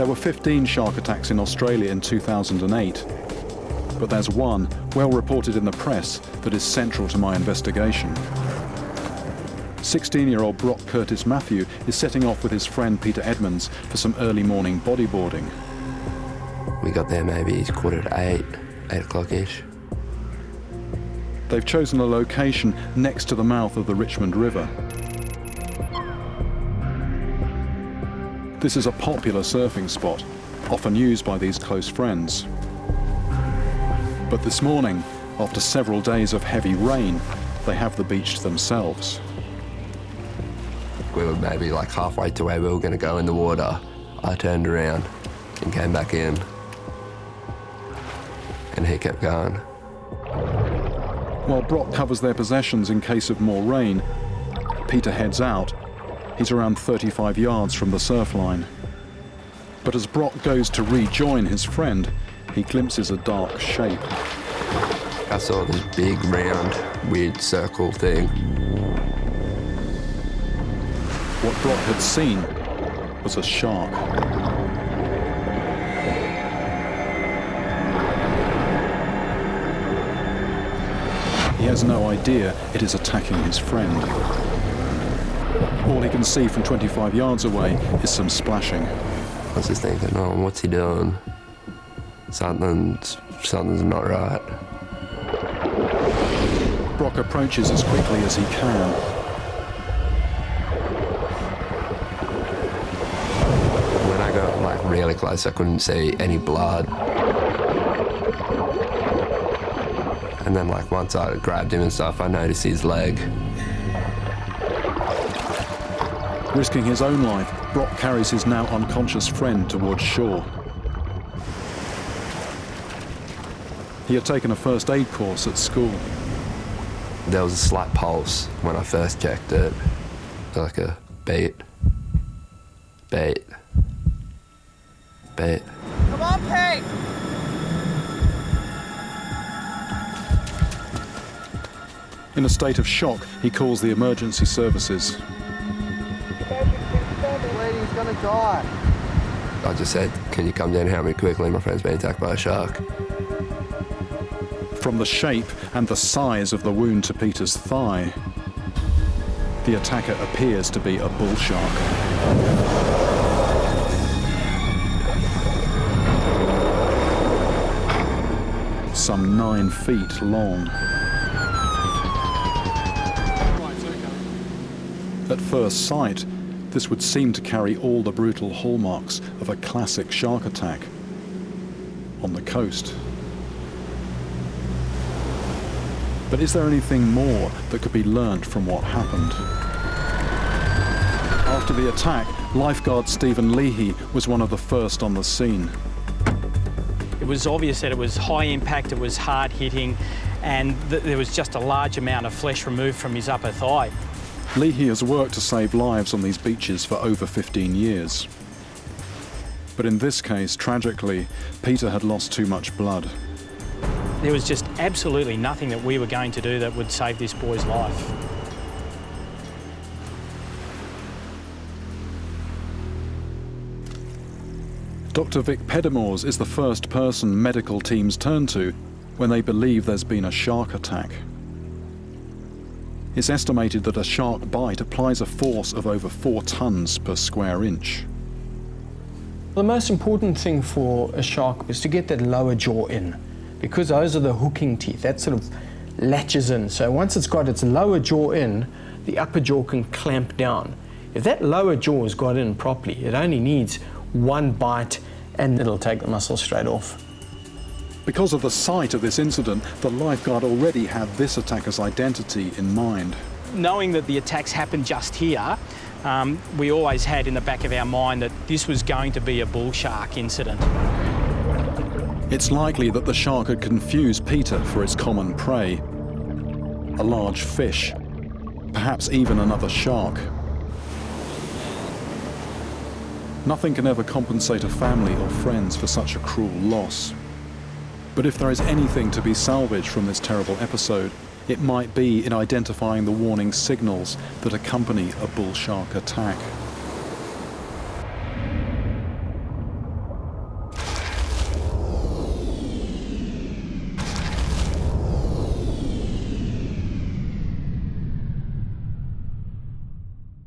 There were 15 shark attacks in Australia in 2008, but there's one, well reported in the press, that is central to my investigation. 16-year-old Brock Curtis Matthew is setting off with his friend Peter Edmonds for some early morning bodyboarding. We got there maybe 8 o'clock-ish. They've chosen a location next to the mouth of the Richmond River. This is a popular surfing spot, often used by these close friends. But this morning, after several days of heavy rain, they have the beach to themselves. We were maybe like halfway to where we were going to go in the water. I turned around and came back in. And he kept going. While Brock covers their possessions in case of more rain, Peter heads out. He's around 35 yards from the surf line. But as Brock goes to rejoin his friend, he glimpses a dark shape. I saw this big, round, weird circle thing. What Brock had seen was a shark. He has no idea it is attacking his friend. All he can see from 25 yards away is some splashing. I was just thinking, oh, what's he doing? Something's not right. Brock approaches as quickly as he can. When I got really close, I couldn't see any blood. And then once I grabbed him and stuff, I noticed his leg. Risking his own life, Brock carries his now unconscious friend towards shore. He had taken a first aid course at school. There was a slight pulse when I first checked it. Like a beat. Beat. Beat. Come on, Pete! In a state of shock, he calls the emergency services. He's gonna die. I just said, can you come down and help me quickly? My friend's been attacked by a shark. From the shape and the size of the wound to Peter's thigh, the attacker appears to be a bull shark. Some 9 feet long. At first sight, this would seem to carry all the brutal hallmarks of a classic shark attack on the coast. But is there anything more that could be learnt from what happened? After the attack, lifeguard Stephen Leahy was one of the first on the scene. It was obvious that it was high impact, it was hard hitting, and there was just a large amount of flesh removed from his upper thigh. Leahy has worked to save lives on these beaches for over 15 years. But in this case, tragically, Peter had lost too much blood. There was just absolutely nothing that we were going to do that would save this boy's life. Dr. Vic Pedamores is the first person medical teams turn to when they believe there's been a shark attack. It's estimated that a shark bite applies a force of over 4 tons per square inch. The most important thing for a shark is to get that lower jaw in, because those are the hooking teeth. That sort of latches in. So once it's got its lower jaw in, the upper jaw can clamp down. If that lower jaw has got in properly, it only needs one bite and it'll take the muscle straight off. Because of the site of this incident, the lifeguard already had this attacker's identity in mind. Knowing that the attacks happened just here, we always had in the back of our mind that this was going to be a bull shark incident. It's likely that the shark had confused Peter for its common prey, a large fish, perhaps even another shark. Nothing can ever compensate a family or friends for such a cruel loss. But if there is anything to be salvaged from this terrible episode, it might be in identifying the warning signals that accompany a bull shark attack.